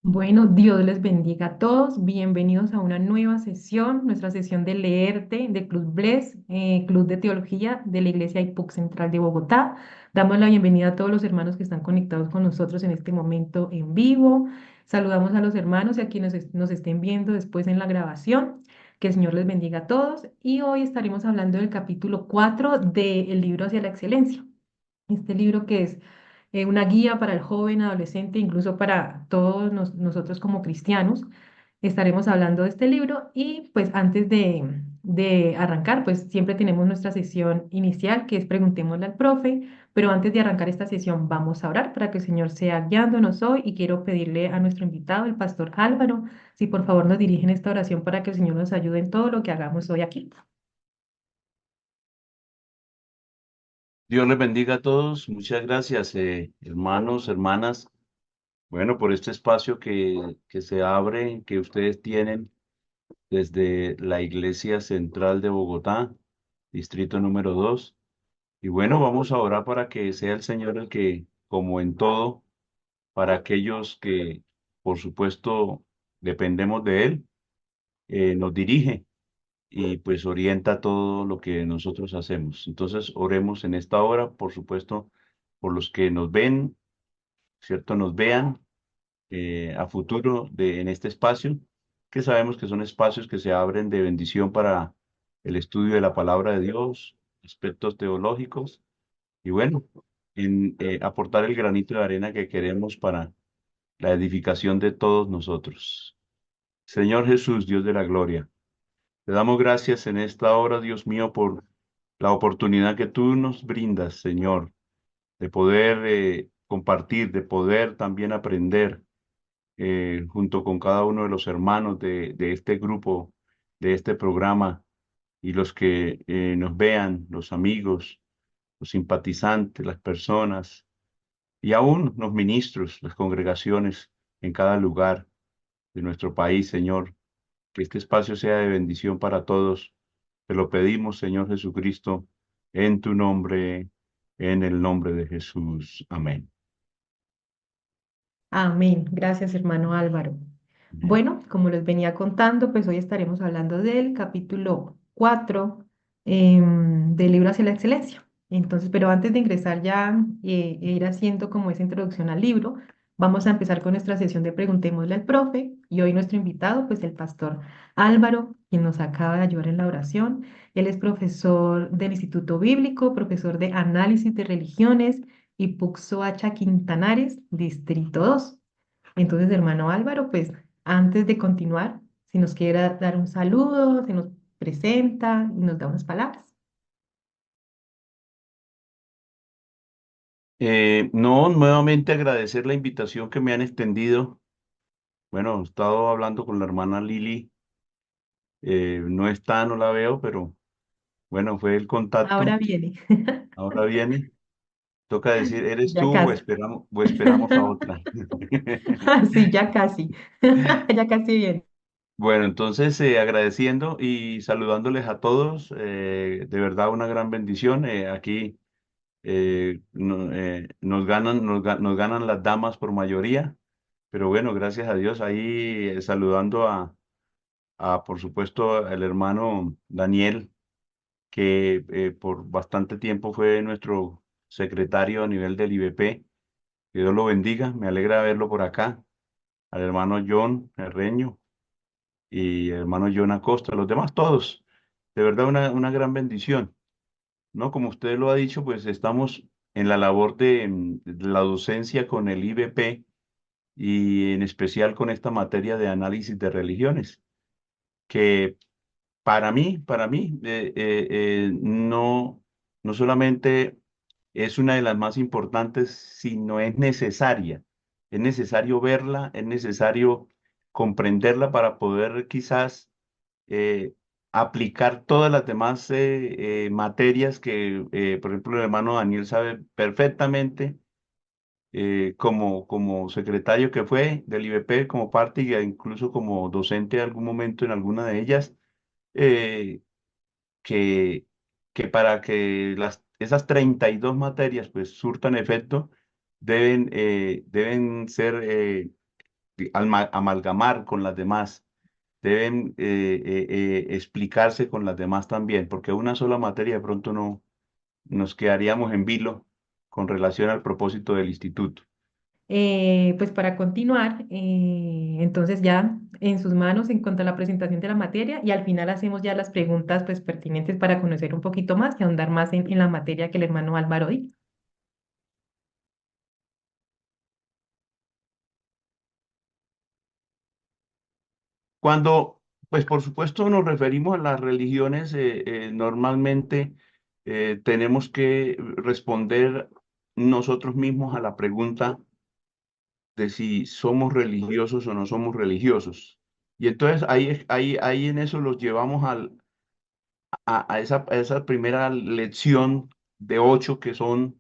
Bueno, Dios les bendiga a todos. Bienvenidos a una nueva sesión, nuestra sesión de Leerte de Club Bless, Club de Teología de la Iglesia IPUC Central de Bogotá. Damos la bienvenida a todos los hermanos que están conectados con nosotros en este momento en vivo. Saludamos a los hermanos y a quienes nos estén viendo después en la grabación. Que el Señor les bendiga a todos. Y hoy estaremos hablando del capítulo 4 del libro Hacia la Excelencia. Este libro que es una guía para el joven, adolescente, incluso para todos nosotros como cristianos. Estaremos hablando de este libro y pues antes de arrancar, pues siempre tenemos nuestra sesión inicial que es preguntémosle al profe, pero antes de arrancar esta sesión vamos a orar para que el Señor sea guiándonos hoy y quiero pedirle a nuestro invitado, el pastor Álvaro, si por favor nos dirige en esta oración para que el Señor nos ayude en todo lo que hagamos hoy aquí. Dios les bendiga a todos. Muchas gracias, hermanos, hermanas. Bueno, por este espacio que se abre, que ustedes tienen desde la Iglesia Central de Bogotá, distrito número 2. Y bueno, vamos a orar para que sea el Señor el que, como en todo, para aquellos que, por supuesto, dependemos de Él, nos dirige y pues orienta todo lo que nosotros hacemos. Entonces, oremos en esta hora, por supuesto, por los que nos ven, ¿cierto? Nos vean a futuro en este espacio, que sabemos que son espacios que se abren de bendición para el estudio de la palabra de Dios, aspectos teológicos, y bueno, en aportar el granito de arena que queremos para la edificación de todos nosotros. Señor Jesús, Dios de la gloria, te damos gracias en esta hora, Dios mío, por la oportunidad que tú nos brindas, Señor, de poder compartir, de poder también aprender junto con cada uno de los hermanos de este grupo, de este programa, y los que nos vean, los amigos, los simpatizantes, las personas, y aún los ministros, las congregaciones en cada lugar de nuestro país, Señor. Que este espacio sea de bendición para todos. Te lo pedimos, Señor Jesucristo, en tu nombre, en el nombre de Jesús. Amén. Amén. Gracias, hermano Álvaro. Amén. Bueno, como les venía contando, pues hoy estaremos hablando del capítulo 4 del libro Hacia la Excelencia. Entonces, pero antes de ingresar ya e ir haciendo como esa introducción al libro, vamos a empezar con nuestra sesión de Preguntémosle al profe. Y hoy nuestro invitado, pues el pastor Álvaro, quien nos acaba de ayudar en la oración. Él es profesor del Instituto Bíblico, profesor de Análisis de Religiones y Puxoacha Quintanares, Distrito 2. Entonces, hermano Álvaro, pues antes de continuar, si nos quiere dar un saludo, se nos presenta y nos da unas palabras. No, nuevamente agradecer la invitación que me han extendido. Bueno, he estado hablando con la hermana Lili, no está, no la veo, pero bueno, fue el Ahora contacto, viene, ahora viene. Toca decir, ¿eres ya tú casi. o esperamos a otra? Sí, ya casi, ya casi viene. Bueno, entonces agradeciendo y saludándoles a todos, de verdad una gran bendición. Aquí nos ganan las damas por mayoría, pero bueno, gracias a Dios ahí saludando por supuesto, al hermano Daniel, que por bastante tiempo fue nuestro secretario a nivel del IBP. Que Dios lo bendiga, me alegra verlo por acá. Al hermano John Herreño y hermano John Acosta, los demás todos. De verdad, una gran bendición, ¿no? Como usted lo ha dicho, pues estamos en la labor de la docencia con el IBP y en especial con esta materia de análisis de religiones, que para mí, no solamente es una de las más importantes, sino es necesaria. Es necesario verla, es necesario comprenderla para poder quizás eh, aplicar todas las demás materias que, por ejemplo, el hermano Daniel sabe perfectamente, como secretario que fue del IBP, como parte e incluso como docente en algún momento en alguna de ellas, eh, que, que para que esas 32 materias pues surtan efecto, deben ser amalgamar con las demás, deben explicarse con las demás también, porque una sola materia de pronto no nos quedaríamos en vilo con relación al propósito del instituto. Pues para continuar, entonces ya en sus manos se encuentra la presentación de la materia y al final hacemos ya las preguntas pues pertinentes para conocer un poquito más y ahondar más en la materia que el hermano Álvaro dijo. Cuando, pues por supuesto nos referimos a las religiones, normalmente tenemos que responder nosotros mismos a la pregunta de si somos religiosos o no somos religiosos. Y entonces ahí en eso los llevamos a esa primera lección de 8 que son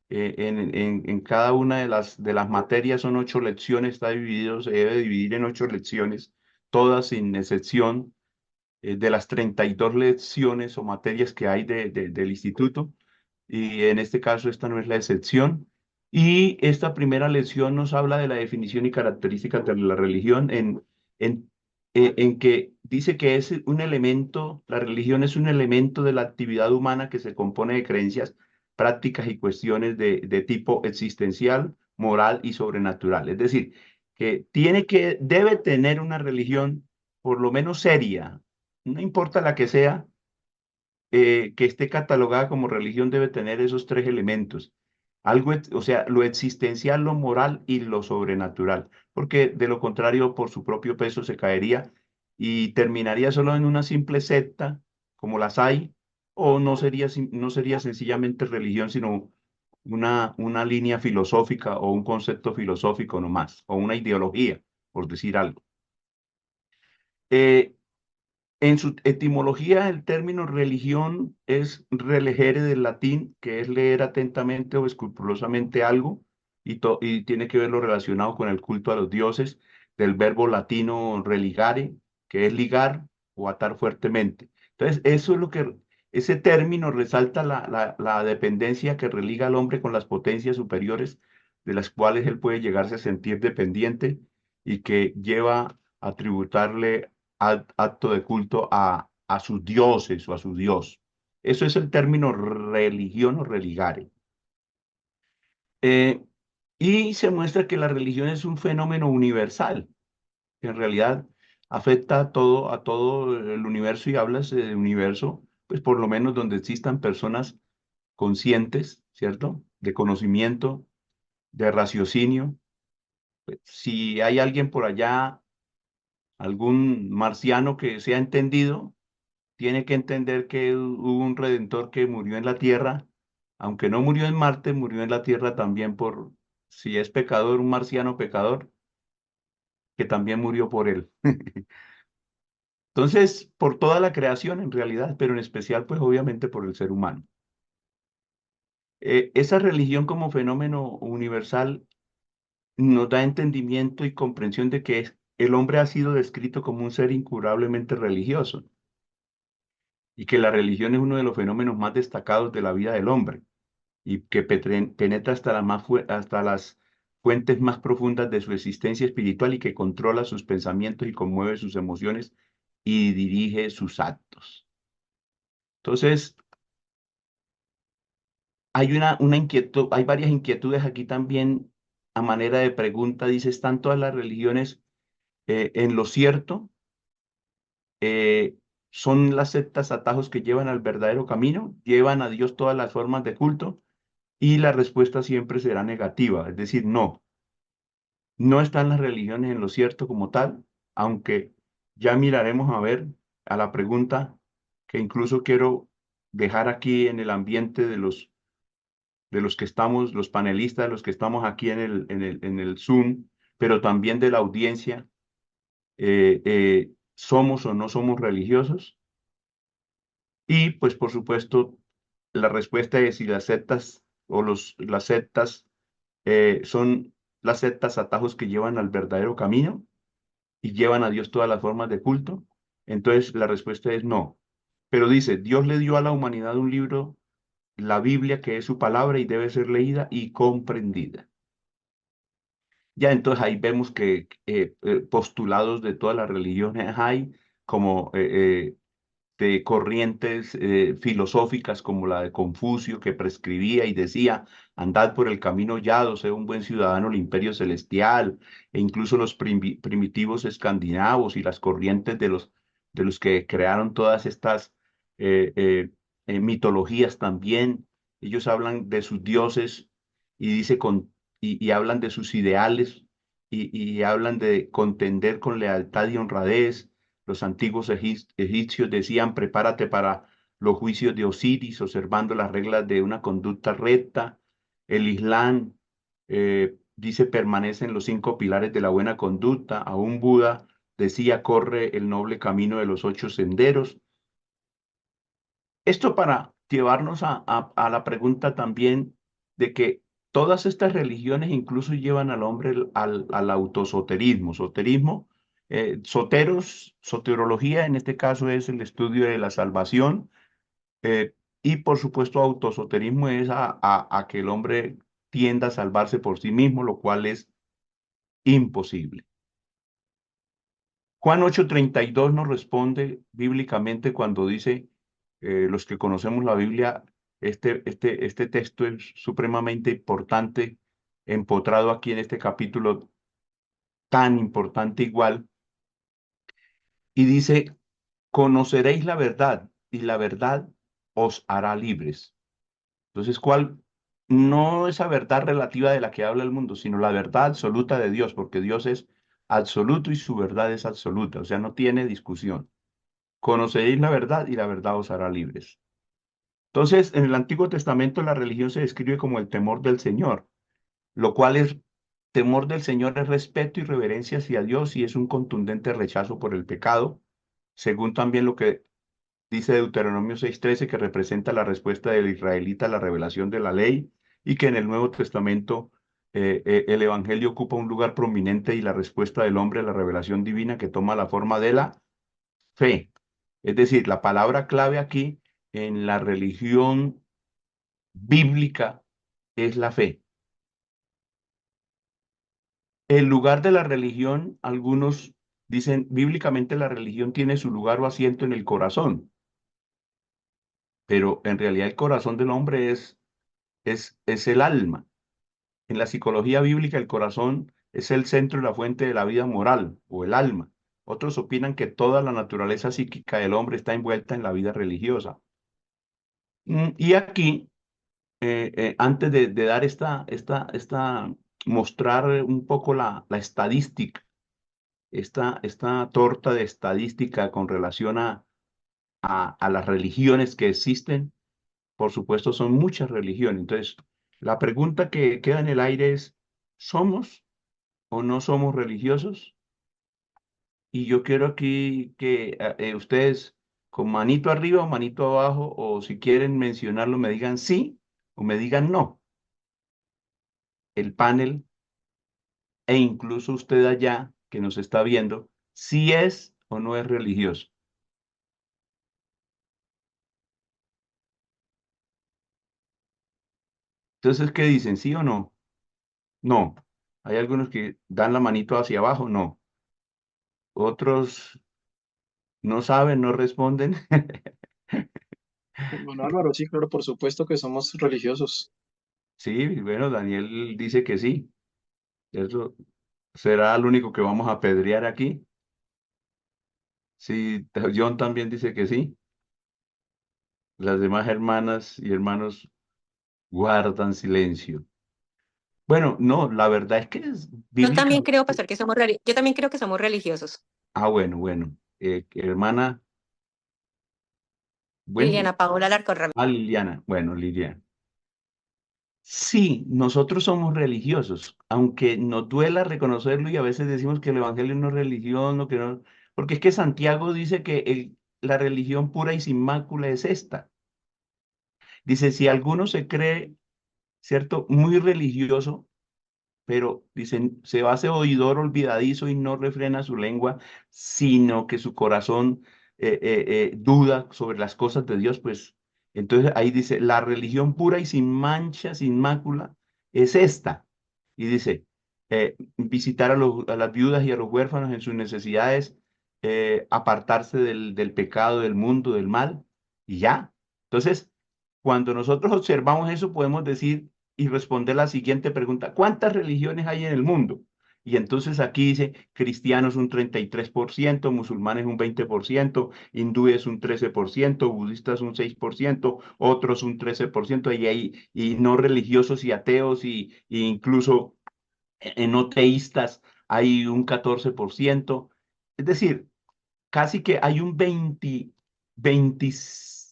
en cada una de las materias son 8 lecciones, está dividido, se debe dividir en 8 lecciones, todas sin excepción, de las 32 lecciones o materias que hay del instituto, y en este caso esta no es la excepción. Y esta primera lección nos habla de la definición y características de la religión en, en que dice que es un elemento, la religión es un elemento de la actividad humana que se compone de creencias, prácticas y cuestiones de tipo existencial, moral y sobrenatural. Es decir, que debe tener una religión por lo menos seria, no importa la que sea, que esté catalogada como religión debe tener esos tres elementos. Algo, o sea, lo existencial, lo moral y lo sobrenatural, porque de lo contrario, por su propio peso se caería y terminaría solo en una simple secta, como las hay, o no sería sencillamente religión, sino una línea filosófica o un concepto filosófico nomás, o una ideología, por decir algo. Eh, en su etimología, el término religión es relegere del latín, que es leer atentamente o escrupulosamente algo, y tiene que verlo relacionado con el culto a los dioses, del verbo latino religare, que es ligar o atar fuertemente. Entonces, eso es lo que, ese término resalta la dependencia que religa al hombre con las potencias superiores, de las cuales él puede llegarse a sentir dependiente y que lleva a tributarle acto de culto a sus dioses o a su dios. Eso es el término religión o religare. Eh, y se muestra que la religión es un fenómeno universal, que en realidad afecta a todo el universo, y hablas de universo, pues por lo menos donde existan personas conscientes, ¿cierto? De conocimiento, de raciocinio. Pues, si hay alguien por allá, algún marciano que sea entendido, tiene que entender que hubo un redentor que murió en la tierra, aunque no murió en Marte, murió en la tierra también por, si es pecador, un marciano pecador, que también murió por él. Entonces, por toda la creación en realidad, pero en especial, pues obviamente por el ser humano. Esa religión como fenómeno universal nos da entendimiento y comprensión de que el hombre ha sido descrito como un ser incurablemente religioso y que la religión es uno de los fenómenos más destacados de la vida del hombre, y que penetra hasta, hasta las fuentes más profundas de su existencia espiritual y que controla sus pensamientos y conmueve sus emociones y dirige sus actos. Entonces, hay una inquietud, hay varias inquietudes aquí también a manera de pregunta. Dice, ¿están todas las religiones en lo cierto? Eh, ¿Son las sectas atajos que llevan al verdadero camino? ¿Llevan a Dios todas las formas de culto? Y la respuesta siempre será negativa, es decir, no. No están las religiones en lo cierto como tal, aunque ya miraremos a ver a la pregunta que incluso quiero dejar aquí en el ambiente de los que estamos, los panelistas, los que estamos aquí en el Zoom, pero también de la audiencia. ¿Somos o no somos religiosos? Y pues por supuesto, la respuesta es si las sectas o las sectas son las sectas atajos que llevan al verdadero camino y llevan a Dios todas las formas de culto. Entonces la respuesta es no. Pero dice, Dios le dio a la humanidad un libro, la Biblia, que es su palabra y debe ser leída y comprendida. Ya entonces ahí vemos que postulados de todas las religiones hay, como de corrientes filosóficas como la de Confucio, que prescribía y decía, andad por el camino llado, sé un buen ciudadano del imperio celestial, e incluso los primitivos escandinavos y las corrientes de los que crearon todas estas eh, eh, mitologías también. Ellos hablan de sus dioses y, y hablan de sus ideales y hablan de contender con lealtad y honradez. Los antiguos egipcios decían, prepárate para los juicios de Osiris, observando las reglas de una conducta recta. El Islam dice, permanece en los 5 pilares de la buena conducta. Aún Buda decía, corre el noble camino de los 8 senderos. Esto para llevarnos a la pregunta también de que todas estas religiones incluso llevan al hombre al autosoterismo. Soterismo, soterología en este caso es el estudio de la salvación, eh, y por supuesto autosoterismo es a que el hombre tienda a salvarse por sí mismo, lo cual es imposible. Juan 8:32 nos responde bíblicamente cuando dice, los que conocemos la Biblia, este texto es supremamente importante, empotrado aquí en este capítulo tan importante igual, y dice, conoceréis la verdad y la verdad os hará libres. Entonces, ¿cuál? No esa verdad relativa de la que habla el mundo, sino la verdad absoluta de Dios, porque Dios es absoluto y su verdad es absoluta, o sea, no tiene discusión. Conoceréis la verdad y la verdad os hará libres. Entonces, en el Antiguo Testamento la religión se describe como el temor del Señor, lo cual es temor del Señor es respeto y reverencia hacia Dios y es un contundente rechazo por el pecado, según también lo que dice Deuteronomio 6:13, que representa la respuesta del israelita a la revelación de la ley y que en el Nuevo Testamento el Evangelio ocupa un lugar prominente y la respuesta del hombre a la revelación divina que toma la forma de la fe. Es decir, la palabra clave aquí en la religión bíblica es la fe. El lugar de la religión, algunos dicen, bíblicamente la religión tiene su lugar o asiento en el corazón, pero en realidad el corazón del hombre es el alma. En la psicología bíblica, el corazón es el centro y la fuente de la vida moral o el alma. Otros opinan que toda la naturaleza psíquica del hombre está envuelta en la vida religiosa. Y aquí antes de dar mostrar un poco la estadística, esta torta de estadística con relación a las religiones que existen, por supuesto son muchas religiones. Entonces, la pregunta que queda en el aire es, ¿somos o no somos religiosos? Y yo quiero aquí que ustedes con manito arriba o manito abajo, o si quieren mencionarlo, me digan sí o me digan no. El panel e incluso usted allá que nos está viendo, si es o no es religioso. Entonces, ¿qué dicen? ¿Sí o no? No. Hay algunos que dan la manito hacia abajo, no. Otros no saben, no responden. Bueno, Álvaro, sí, claro, por supuesto que somos religiosos. Sí, bueno, Daniel dice que sí. Eso será el único que vamos a apedrear aquí. Sí, John también dice que sí. Las demás hermanas y hermanos guardan silencio. Bueno, no, la verdad es que es Yo bíblica. también creo, pastor, que yo también creo que somos religiosos. Ah, bueno, bueno. Hermana, bueno, Liliana Paola Alarcón Ramírez. Liliana. Bueno, Liliana. Sí, nosotros somos religiosos, aunque nos duela reconocerlo y a veces decimos que el evangelio no es religión, o que no, porque es que Santiago dice que la religión pura y sin mácula es esta. Dice, si alguno se cree, ¿cierto? Muy religioso, pero dicen, se hace oidor olvidadizo y no refrena su lengua, sino que su corazón duda sobre las cosas de Dios, pues entonces ahí dice, la religión pura y sin mancha, sin mácula, es esta. Y dice, visitar a las viudas y a los huérfanos en sus necesidades, apartarse del pecado, del mundo, del mal, y ya. Entonces, cuando nosotros observamos eso, podemos decir y responder la siguiente pregunta: ¿cuántas religiones hay en el mundo? Y entonces aquí dice: cristianos un 33%, musulmanes un 20%, hindúes un 13%, budistas un 6%, otros un 13%, y no religiosos y ateos y incluso no teístas hay un 14%. Es decir, casi que hay un 20,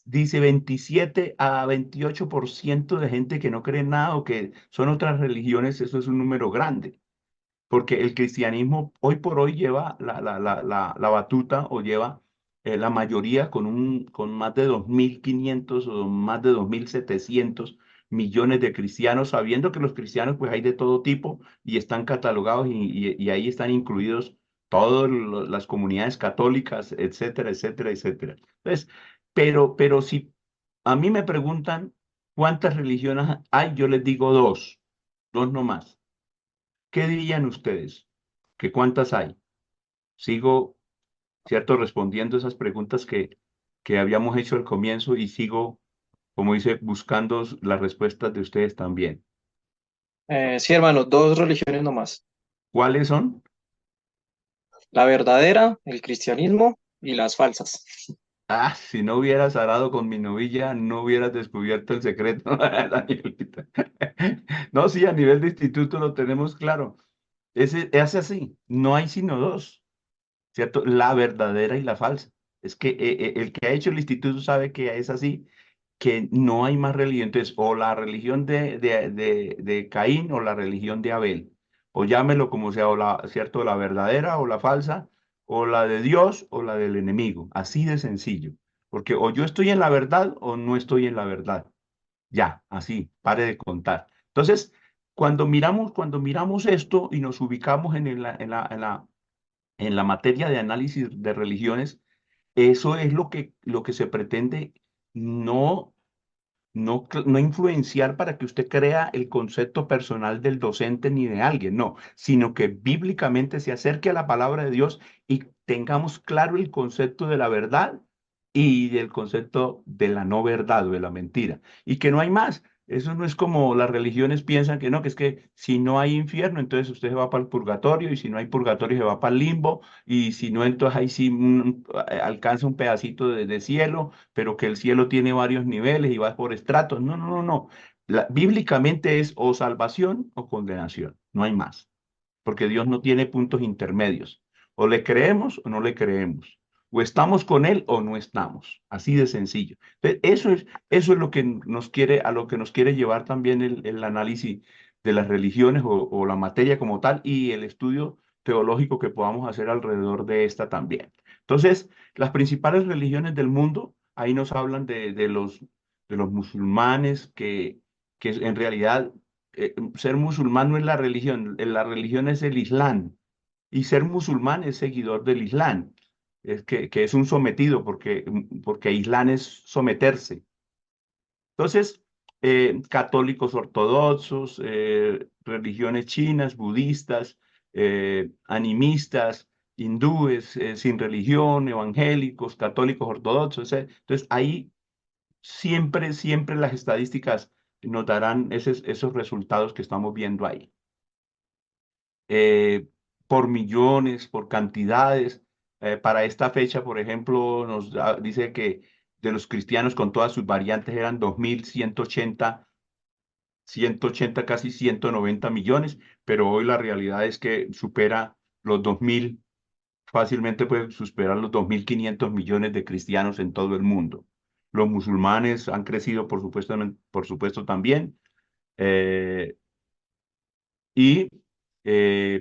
dice 27 a 28% de gente que no cree en nada o que son otras religiones. Eso es un número grande, porque el cristianismo hoy por hoy lleva la batuta, o lleva la mayoría con más de 2.500 o más de 2.700 millones de cristianos, sabiendo que los cristianos pues hay de todo tipo y están catalogados, y ahí están incluidos todas las comunidades católicas, etcétera, etcétera, etcétera. Entonces, pero si a mí me preguntan cuántas religiones hay, yo les digo dos nomás. ¿Qué dirían ustedes? ¿Que cuántas hay? Sigo, ¿cierto?, respondiendo esas preguntas que habíamos hecho al comienzo, y sigo, como dice, buscando las respuestas de ustedes también. Sí, hermano, dos religiones nomás. ¿Cuáles son? La verdadera, el cristianismo, y las falsas. Ah, si no hubieras arado con mi novilla, no hubieras descubierto el secreto, Danielita. No, sí, a nivel de instituto lo tenemos claro. Es así, no hay sino dos, ¿cierto? La verdadera y la falsa. Es que el que ha hecho el instituto sabe que es así, que no hay más religión. Entonces, o la religión de Caín o la religión de Abel, o llámelo como sea, o ¿cierto?, la verdadera o la falsa, o la de Dios o la del enemigo. Así de sencillo. Porque o yo estoy en la verdad o no estoy en la verdad. Ya, así, pare de contar. Entonces, cuando miramos esto y nos ubicamos en la materia de análisis de religiones, eso es lo que se pretende. No, no influenciar para que usted crea el concepto personal del docente ni de alguien, no, sino que bíblicamente se acerque a la palabra de Dios y tengamos claro el concepto de la verdad y del concepto de la no verdad o de la mentira, y que no hay más. Eso no es como las religiones piensan que no, que es que si no hay infierno, entonces usted se va para el purgatorio, y si no hay purgatorio se va para el limbo, y si no, entonces ahí sí alcanza un pedacito de cielo, pero que el cielo tiene varios niveles y va por estratos. No, no, no, no. Bíblicamente es o salvación o condenación, no hay más, porque Dios no tiene puntos intermedios. O le creemos o no le creemos. O estamos con Él o no estamos. Así de sencillo. Entonces, eso es a lo que nos quiere llevar también el análisis de las religiones, o la materia como tal, y el estudio teológico que podamos hacer alrededor de esta también. Entonces, las principales religiones del mundo, ahí nos hablan de los musulmanes, que en realidad ser musulmán no es la religión es el Islam, y ser musulmán es seguidor del Islam, es que es un sometido, porque Islam es someterse. Entonces, católicos ortodoxos, religiones chinas, budistas, animistas, hindúes, sin religión, evangélicos, católicos ortodoxos. Entonces, ahí siempre, siempre las estadísticas nos darán esos resultados que estamos viendo ahí. Por millones, por cantidades. Para esta fecha, por ejemplo, dice que de los cristianos con todas sus variantes eran 2.180, casi 190 millones, pero hoy la realidad es que supera los 2.000, fácilmente puede superar los 2.500 millones de cristianos en todo el mundo. Los musulmanes han crecido, por supuesto también. eh, y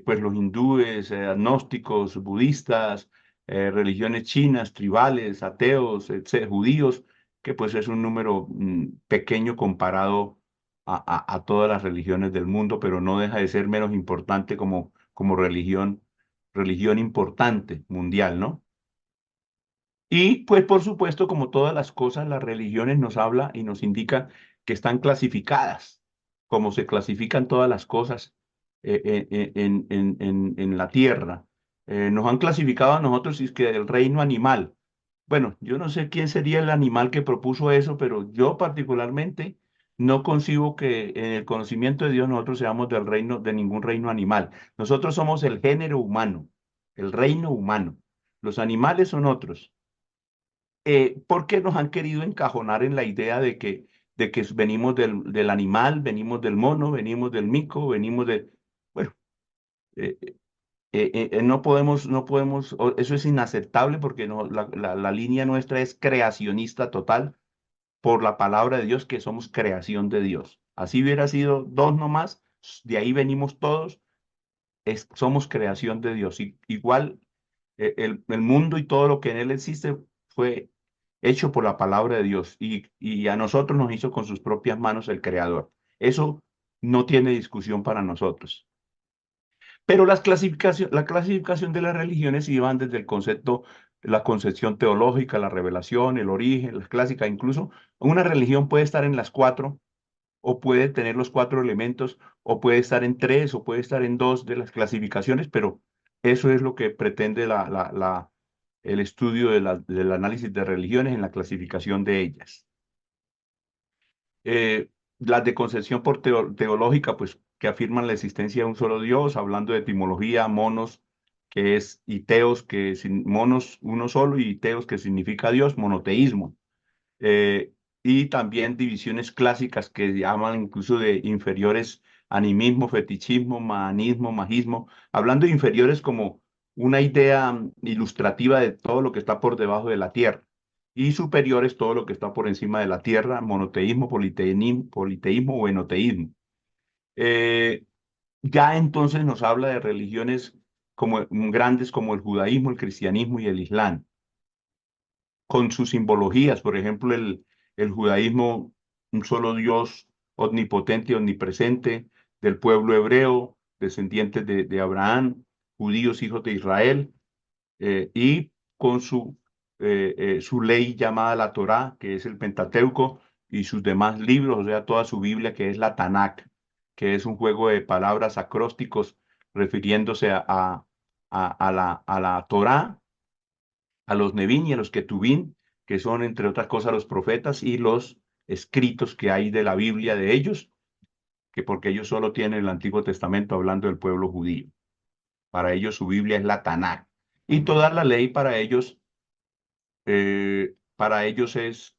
pues los hindúes, agnósticos, budistas, religiones chinas, tribales, ateos, judíos, que pues es un número pequeño comparado a todas las religiones del mundo, pero no deja de ser menos importante como religión importante mundial, ¿no? Y pues por supuesto, como todas las cosas, las religiones nos habla y nos indica que están clasificadas, como se clasifican todas las cosas, en la tierra. Nos han clasificado a nosotros y es que el reino animal. Bueno, yo no sé quién sería el animal que propuso eso, pero yo particularmente no concibo que en el conocimiento de Dios nosotros seamos del reino, de ningún reino animal. Nosotros somos el género humano, el reino humano. Los animales son otros. Porque nos han querido encajonar en la idea de que venimos del animal, venimos del mono, venimos del mico, venimos de... Bueno, eh, eso es inaceptable porque no, la línea nuestra es creacionista total por la palabra de Dios, que somos creación de Dios. Así hubiera sido dos nomás, de ahí venimos todos, somos creación de Dios. Y, igual el mundo y todo lo que en él existe fue hecho por la palabra de Dios y a nosotros nos hizo con sus propias manos el Creador. Eso no tiene discusión para nosotros. Pero la clasificación de las religiones iban desde el concepto, la concepción teológica, la revelación, el origen, las clásicas, incluso una religión puede estar en las cuatro, o puede tener los cuatro elementos, o puede estar en tres, o puede estar en dos de las clasificaciones, pero eso es lo que pretende el estudio del análisis de religiones en la clasificación de ellas. Las de concepción teológica, pues que afirman la existencia de un solo Dios, hablando de etimología, monos, que es, y teos, que es monos uno solo, y teos, que significa Dios, monoteísmo. Eh, y también divisiones clásicas que llaman incluso de inferiores, animismo, fetichismo, manismo, majismo, hablando de inferiores como una idea ilustrativa de todo lo que está por debajo de la tierra, y superiores todo lo que está por encima de la tierra, monoteísmo, politeísmo o enoteísmo. Eh, ya entonces nos habla de religiones como, grandes como el judaísmo, el cristianismo y el islam con sus simbologías. Por ejemplo, el judaísmo, un solo Dios omnipotente y omnipresente del pueblo hebreo, descendientes de Abraham, judíos, hijos de Israel, y con su ley llamada la Torá, que es el Pentateuco, y sus demás libros, o sea, toda su Biblia, que es la Tanakh, que es un juego de palabras acrósticos refiriéndose a la Torá, a los Nevín y a los Ketubín, que son, entre otras cosas, los profetas y los escritos que hay de la Biblia de ellos, que porque ellos solo tienen el Antiguo Testamento hablando del pueblo judío. Para ellos su Biblia es la Tanakh. Y toda la ley para ellos es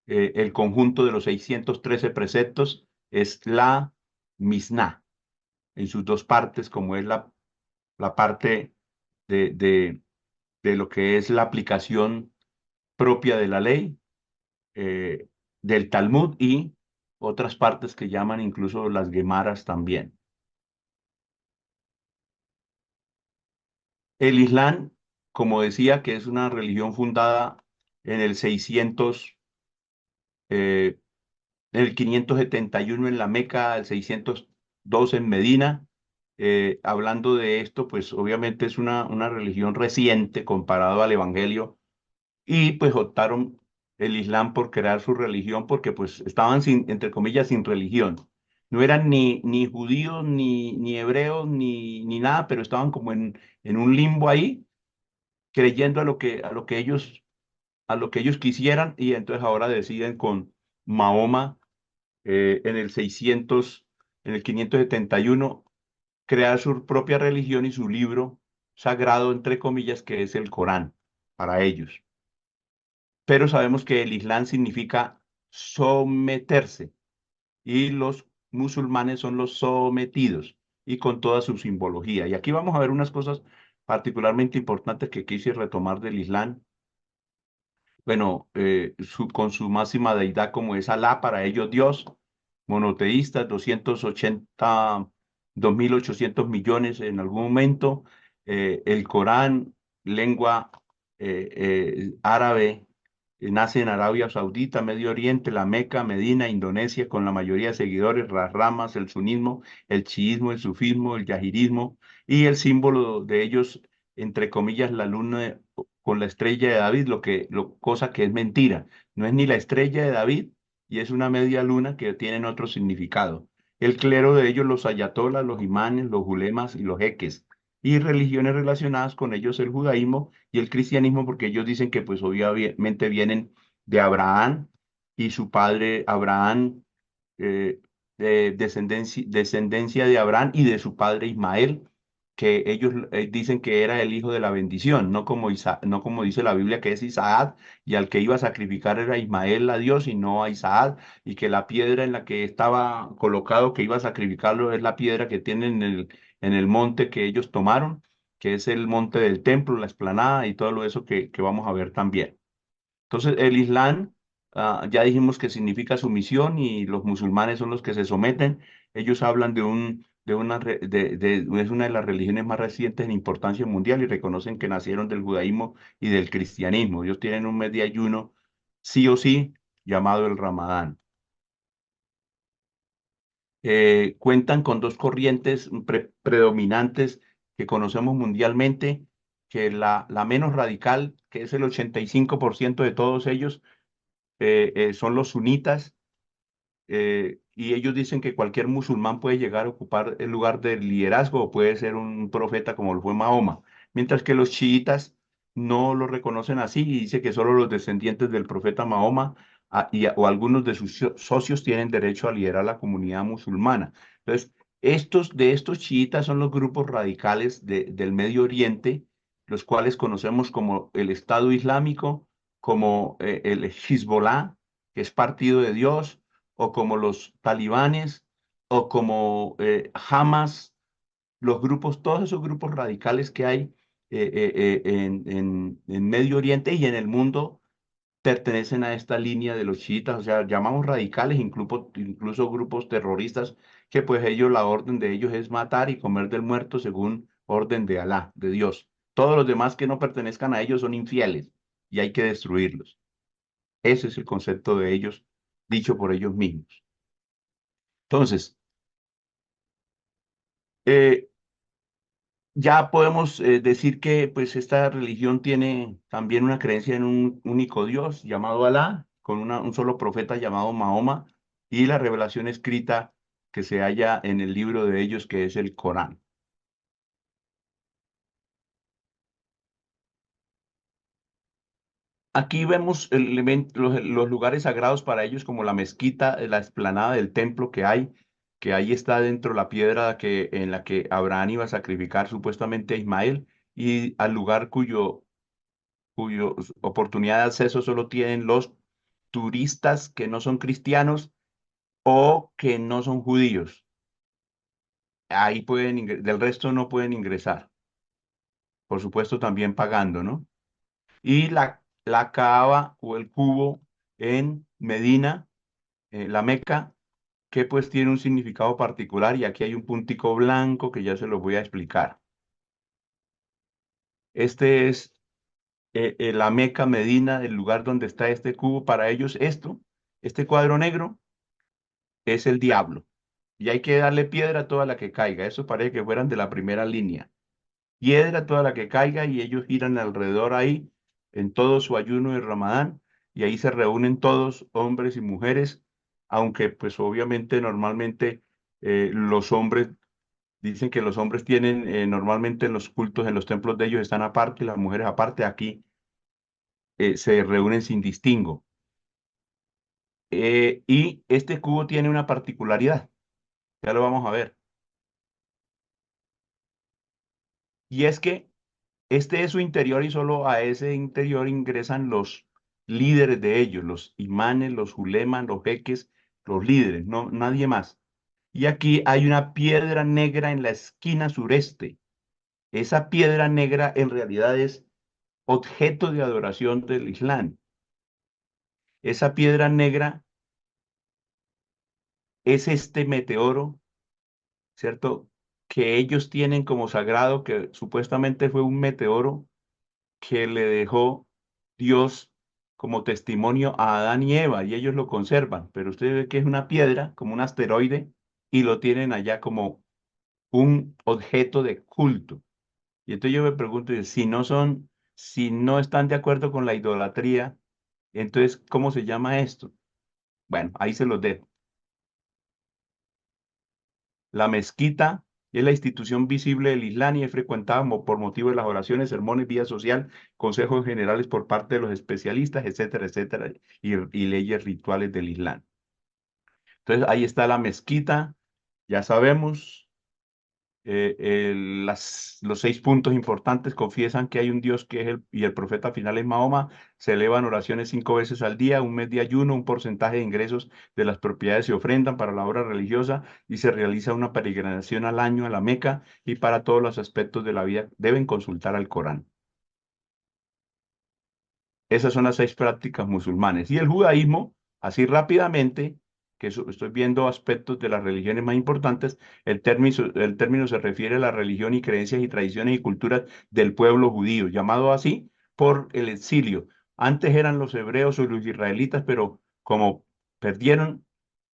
el conjunto de los 613 preceptos, es la Misná, en sus dos partes, como es la parte de, de, de lo que es la aplicación propia de la ley, eh, del Talmud y otras partes que llaman incluso las Gemaras también. El Islam, como decía, que es una religión fundada en el 600, en el 571 en la Meca, el 602 en Medina. Hablando de esto, pues obviamente es una religión reciente comparado al Evangelio y pues optaron el Islam por crear su religión porque pues estaban sin, entre comillas, sin religión. No eran ni judíos, ni hebreos, ni nada, pero estaban como en un limbo ahí, creyendo a lo que ellos quisieran, y entonces ahora deciden con Mahoma en el 600, en el 571, crear su propia religión y su libro sagrado, entre comillas, que es el Corán, para ellos. Pero sabemos que el Islam significa someterse y los musulmanes son los sometidos y con toda su simbología. Y aquí vamos a ver unas cosas particularmente importantes que quise retomar del Islam. Bueno, con su máxima deidad como es Alá, para ellos Dios, monoteístas, 2.800 millones en algún momento, el Corán, lengua árabe, nace en Arabia Saudita, Medio Oriente, la Meca, Medina, Indonesia, con la mayoría de seguidores, las ramas, el sunismo, el chiismo, el sufismo, el yajirismo, y el símbolo de ellos, entre comillas, la luna con la estrella de David, cosa que es mentira. No es ni la estrella de David y es una media luna que tienen otro significado. el clero de ellos los ayatolas, los imanes, los ulemas y los jeques, y religiones relacionadas con ellos el judaísmo y el cristianismo, porque ellos dicen que pues obviamente vienen de Abraham y su padre Abraham, de descendencia de Abraham y de su padre Ismael, que ellos dicen que era el hijo de la bendición, no como dice la Biblia que es Isaac, y al que iba a sacrificar era Ismael a Dios y no a Isaac, y que la piedra en la que estaba colocado que iba a sacrificarlo es la piedra que tienen en el monte que ellos tomaron, que es el monte del templo, la explanada y todo lo eso que vamos a ver también. Entonces, el Islam, ya dijimos que significa sumisión y los musulmanes son los que se someten. Ellos hablan es una de las religiones más recientes en importancia mundial y reconocen que nacieron del judaísmo y del cristianismo. Ellos tienen un mes de ayuno, sí o sí, llamado el Ramadán. Cuentan con dos corrientes predominantes que conocemos mundialmente, que la menos radical, que es el 85% de todos ellos, son los sunitas, y ellos dicen que cualquier musulmán puede llegar a ocupar el lugar del liderazgo o puede ser un profeta como lo fue Mahoma, mientras que los chiitas no lo reconocen así y dice que solo los descendientes del profeta Mahoma o algunos de sus socios tienen derecho a liderar la comunidad musulmana. Entonces, de estos chiitas son los grupos radicales del Medio Oriente, los cuales conocemos como el Estado Islámico, como el Hezbollah, que es partido de Dios, o como los talibanes, o como Hamas, todos esos grupos radicales que hay en Medio Oriente y en el mundo pertenecen a esta línea de los chiitas, o sea, llamamos radicales, incluso grupos terroristas, que pues la orden de ellos es matar y comer del muerto según orden de Alá, de Dios. Todos los demás que no pertenezcan a ellos son infieles y hay que destruirlos. Ese es el concepto de ellos, dicho por ellos mismos. Entonces, eh, ya podemos decir que pues esta religión tiene también una creencia en un único Dios llamado Alá, con un solo profeta llamado Mahoma, y la revelación escrita que se halla en el libro de ellos, que es el Corán. Aquí vemos los lugares sagrados para ellos, como la mezquita, la explanada del templo que ahí está dentro la piedra en la que Abraham iba a sacrificar supuestamente a Ismael, y al lugar cuyo oportunidad de acceso solo tienen los turistas que no son cristianos o que no son judíos. Ahí del resto no pueden ingresar, por supuesto también pagando, ¿no? Y la Kaaba o el cubo en Medina, la Meca, que pues tiene un significado particular, y aquí hay un puntico blanco que ya se lo voy a explicar. Este es la Meca, Medina, el lugar donde está este cubo. Para ellos este cuadro negro, es el diablo. Y hay que darle piedra a toda la que caiga. Eso parece que fueran de la primera línea. Piedra a toda la que caiga, y ellos giran alrededor ahí en todo su ayuno de Ramadán, y ahí se reúnen todos, hombres y mujeres, aunque pues obviamente normalmente los hombres, dicen que los hombres tienen normalmente en los cultos, en los templos de ellos están aparte y las mujeres aparte. Aquí se reúnen sin distingo. Y este cubo tiene una particularidad, ya lo vamos a ver. Y es que este es su interior, y solo a ese interior ingresan los líderes de ellos, los imanes, los ulemas, los jeques, los líderes, no, nadie más. Y aquí hay una piedra negra en la esquina sureste. Esa piedra negra en realidad es objeto de adoración del Islam. Esa piedra negra es este meteoro, ¿cierto? Que ellos tienen como sagrado, que supuestamente fue un meteoro que le dejó Dios como testimonio a Adán y Eva, y ellos lo conservan, pero usted ve que es una piedra, como un asteroide, y lo tienen allá como un objeto de culto. Y entonces yo me pregunto, si no están de acuerdo con la idolatría, entonces, ¿cómo se llama esto? Bueno, ahí se los dejo. La mezquita es la institución visible del Islam y es frecuentada por motivo de las oraciones, sermones, vida social, consejos generales por parte de los especialistas, etcétera, etcétera, y leyes rituales del Islam. Entonces, ahí está la mezquita, ya sabemos. Los 6 puntos importantes confiesan que hay un Dios que es y el profeta final es Mahoma, se elevan oraciones 5 veces al día, un mes de ayuno, un porcentaje de ingresos de las propiedades se ofrendan para la obra religiosa y se realiza una peregrinación al año a la Meca y para todos los aspectos de la vida deben consultar al Corán. Esas son las 6 prácticas musulmanes. Y el judaísmo, así rápidamente, estoy viendo aspectos de las religiones más importantes, el término se refiere a la religión y creencias y tradiciones y culturas del pueblo judío, llamado así por el exilio. Antes eran los hebreos o los israelitas, pero como perdieron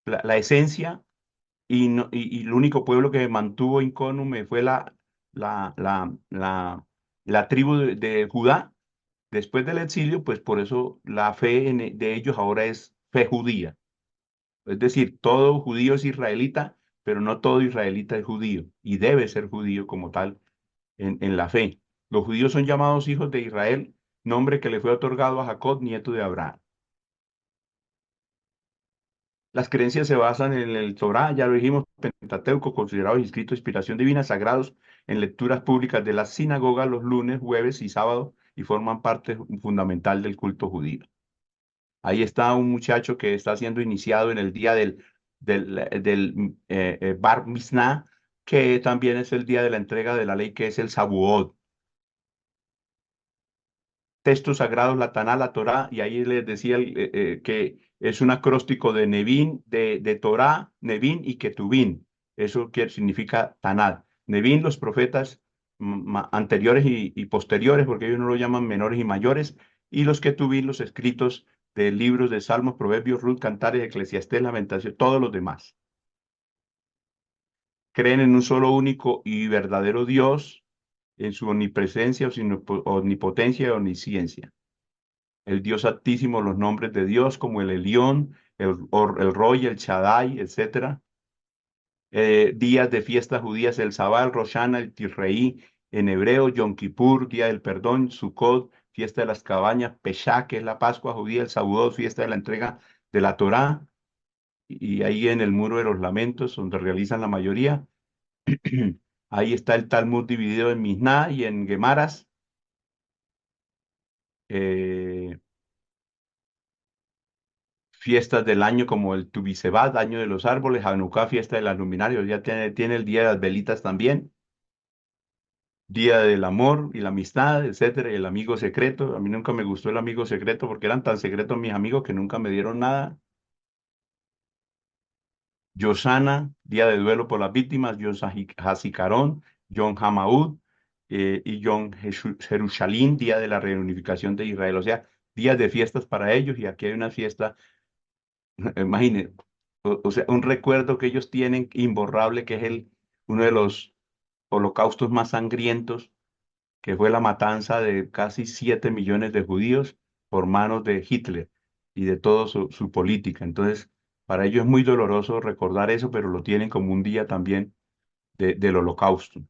la esencia y el único pueblo que mantuvo incólume fue la tribu de Judá. Después del exilio, pues por eso la fe de ellos ahora es fe judía. Es decir, todo judío es israelita, pero no todo israelita es judío y debe ser judío como tal en la fe. Los judíos son llamados hijos de Israel, nombre que le fue otorgado a Jacob, nieto de Abraham. Las creencias se basan en el Torá, ya lo dijimos, Pentateuco, considerados inscritos de inspiración divina, sagrados en lecturas públicas de la sinagoga los lunes, jueves y sábados y forman parte fundamental del culto judío. Ahí está un muchacho que está siendo iniciado en el día del Bar Mitzvah, que también es el día de la entrega de la ley, que es el Shavuot. Textos sagrados, la Taná, la Torá, y ahí les decía que es un acróstico de Nevin, de Torá, Nevin y Ketubín. Eso significa Taná. Nevin, los profetas anteriores y posteriores, porque ellos no lo llaman menores y mayores, y los Ketubín, los escritos de libros de Salmos, Proverbios, Ruth, Cantares, Eclesiastés, Lamentaciones, todos los demás. Creen en un solo único y verdadero Dios, en su omnipresencia, omnipotencia y omnisciencia. El Dios Altísimo, los nombres de Dios como el Elión, el Roy, el Shaddai, etc. Días de fiestas judías, el Sabá, el Rosh Hashanah, el Tisreí, en hebreo, Yom Kippur, Día del Perdón, Sukkot, fiesta de las cabañas, Pesach, que es la Pascua judía, el Shavuot, fiesta de la entrega de la Torá, y ahí en el Muro de los Lamentos, donde realizan la mayoría. Ahí está el Talmud dividido en Misná y en Gemaras. Eh, Fiestas del año como el Tu Bisbat, año de los árboles, Hanukkah, fiesta de las luminarias, ya tiene el día de las velitas también, día del amor y la amistad, etcétera, y el amigo secreto. A mí nunca me gustó el amigo secreto porque eran tan secretos mis amigos que nunca me dieron nada. Yosana, día de duelo por las víctimas, Yom Hasicarón, Yom Hamaud y Yom Jerusalén, día de la reunificación de Israel. O sea, días de fiestas para ellos y aquí hay una fiesta. Imagínense, o sea, un recuerdo que ellos tienen imborrable, que es uno de los holocaustos más sangrientos, que fue la matanza de casi 7 millones de judíos por manos de Hitler y de toda su política. Entonces, para ellos es muy doloroso recordar eso, pero lo tienen como un día también del holocausto.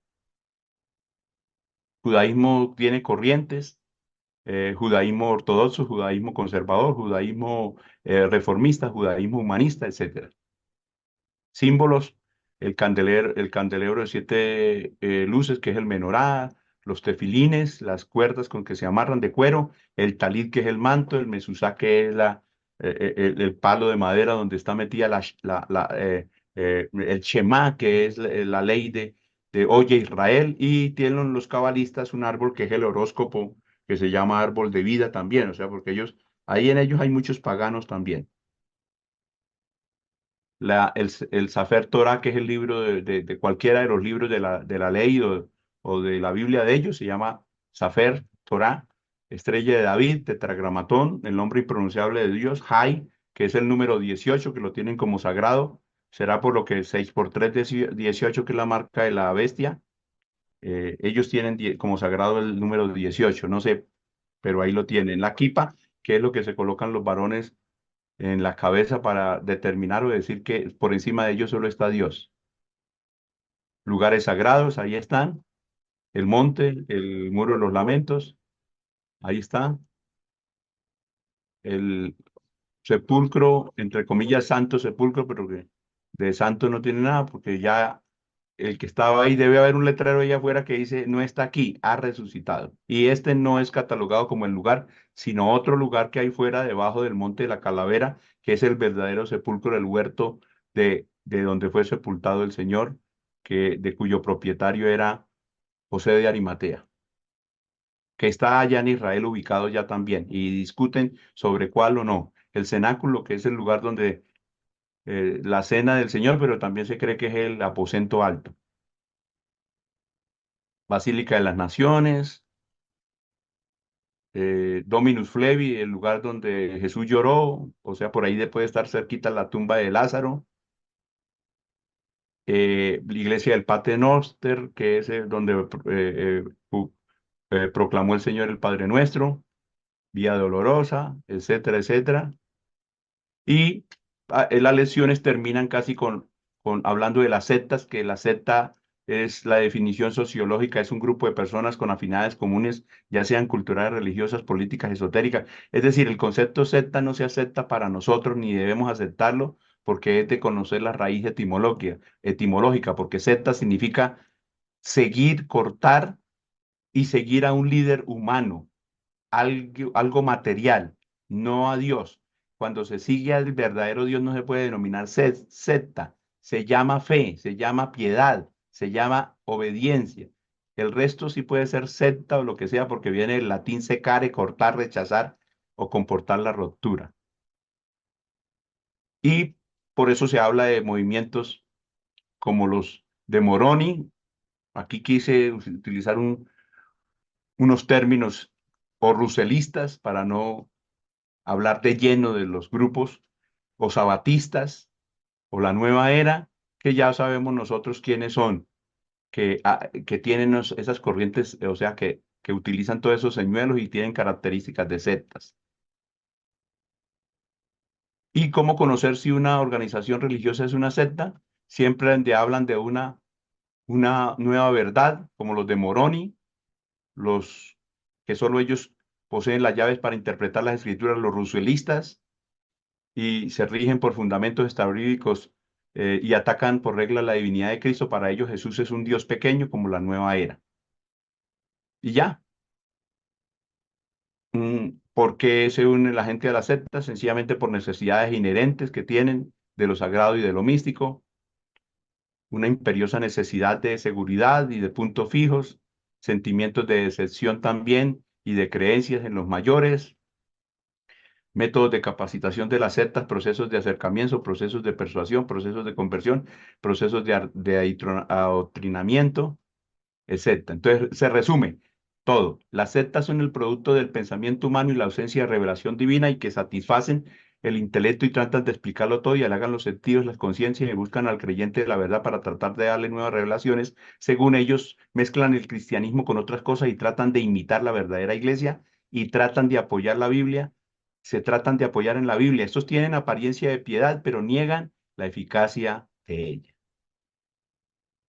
Judaísmo tiene corrientes, judaísmo ortodoxo, judaísmo conservador, judaísmo reformista, judaísmo humanista, etcétera. Símbolos, el candelero de 7 luces, que es el menorá, los tefilines, las cuerdas con que se amarran de cuero, el talit, que es el manto, el mesuzá, que es el palo de madera donde está metida el shemá, que es la ley de Oye Israel, y tienen los cabalistas un árbol que es el horóscopo, que se llama árbol de vida también, o sea, porque ahí en ellos hay muchos paganos también. El Sefer Torah, que es el libro de cualquiera de los libros de la ley o de la Biblia de ellos, se llama Sefer Torah, estrella de David, tetragramatón, el nombre impronunciable de Dios, Jai, que es el número 18, que lo tienen como sagrado, será por lo que 6 por 3 18, que es la marca de la bestia. Ellos tienen como sagrado el número 18, no sé, pero ahí lo tienen. La kipa, que es lo que se colocan los varones en la cabeza para determinar o decir que por encima de ellos solo está Dios. lugares sagrados, ahí están, el monte, el muro de los lamentos, ahí está, el sepulcro, entre comillas, santo sepulcro, pero que de santo no tiene nada, porque ya el que estaba ahí, debe haber un letrero allá afuera que dice, no está aquí, ha resucitado. Y este no es catalogado como el lugar, sino otro lugar que hay fuera, debajo del monte de la Calavera, que es el verdadero sepulcro del huerto de donde fue sepultado el Señor, de cuyo propietario era José de Arimatea, que está allá en Israel ubicado ya también, y discuten sobre cuál o no. El cenáculo, que es el lugar donde la cena del Señor, pero también se cree que es el aposento alto. Basílica de las Naciones, Dominus Flevi, el lugar donde Jesús lloró, o sea, por ahí puede estar cerquita la tumba de Lázaro. La iglesia del Pater Noster, que es donde proclamó el Señor el Padre Nuestro, Vía Dolorosa, etcétera, etcétera. Y las lecciones terminan casi con hablando de las sectas, que la secta es la definición sociológica, es un grupo de personas con afinidades comunes, ya sean culturales, religiosas, políticas, esotéricas. Es decir, el concepto secta no se acepta para nosotros ni debemos aceptarlo porque es de conocer la raíz etimológica, porque secta significa seguir, cortar y seguir a un líder humano, algo material, no a Dios. Cuando se sigue al verdadero Dios no se puede denominar secta, se llama fe, se llama piedad, se llama obediencia. El resto sí puede ser secta o lo que sea porque viene del latín secare, cortar, rechazar o comportar la ruptura. Y por eso se habla de movimientos como los de Moroni. Aquí quise utilizar unos términos o ruselistas para no hablar de lleno de los grupos o sabatistas o la nueva era, que ya sabemos nosotros quiénes son, que tienen esas corrientes, o sea, que utilizan todos esos señuelos y tienen características de sectas. ¿Y cómo conocer si una organización religiosa es una secta? Siempre hablan de una nueva verdad, como los de Moroni, los que solo ellos poseen las llaves para interpretar las escrituras, los rusuelistas, y se rigen por fundamentos establísticos y atacan por regla la divinidad de Cristo. Para ellos Jesús es un Dios pequeño como la nueva era. Y ya. ¿Por qué se une la gente a la secta? Sencillamente por necesidades inherentes que tienen de lo sagrado y de lo místico, una imperiosa necesidad de seguridad y de puntos fijos, sentimientos de decepción también y de creencias en los mayores, métodos de capacitación de las sectas, procesos de acercamiento, procesos de persuasión, procesos de conversión, procesos de adoctrinamiento, etc. Entonces, se resume todo. Las sectas son el producto del pensamiento humano y la ausencia de revelación divina y que satisfacen el intelecto y tratan de explicarlo todo y halagan los sentidos, las conciencias y buscan al creyente de la verdad para tratar de darle nuevas revelaciones. Según ellos, mezclan el cristianismo con otras cosas y tratan de imitar la verdadera iglesia y tratan de apoyar la Biblia, se tratan de apoyar en la Biblia. Estos tienen apariencia de piedad, pero niegan la eficacia de ella.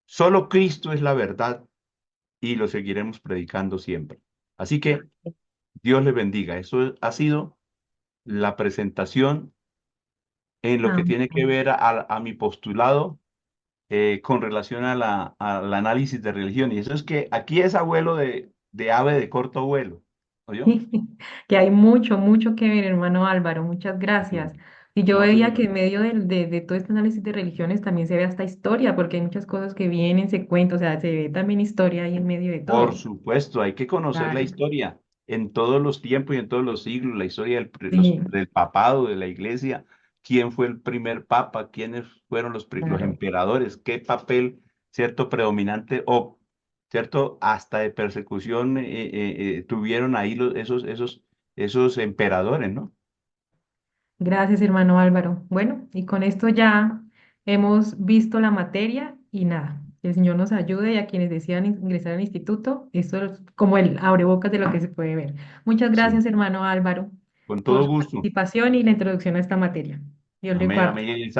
Solo Cristo es la verdad y lo seguiremos predicando siempre. Así que Dios les bendiga. Eso ha sido la presentación en lo que tiene que Amén. ver a mi postulado con relación al análisis de religión. Y eso es que aquí es abuelo de ave de corto vuelo. ¿Oyó? Que hay mucho, mucho que ver, hermano Álvaro. Muchas gracias. Sí. Y yo No, veía que señor. en medio de todo este análisis de religiones también se ve hasta historia, porque hay muchas cosas que vienen, se cuentan, o sea, se ve también historia ahí en medio de Por todo. supuesto, hay que conocer la Claro. historia en todos los tiempos y en todos los siglos, la historia Sí, del papado, de la iglesia, quién fue el primer papa, quiénes fueron los claro. emperadores, qué papel, cierto, predominante o, cierto, hasta de persecución tuvieron ahí esos emperadores, ¿no? Gracias, hermano Álvaro. Bueno, y con esto ya hemos visto la materia y nada, que el Señor nos ayude y a quienes decidan ingresar al instituto, esto es como el abrebocas de lo que se puede ver. Muchas Sí, gracias, hermano Álvaro, con por todo su gusto. participación y la introducción a esta materia. Dios le Amén, guarde. amén.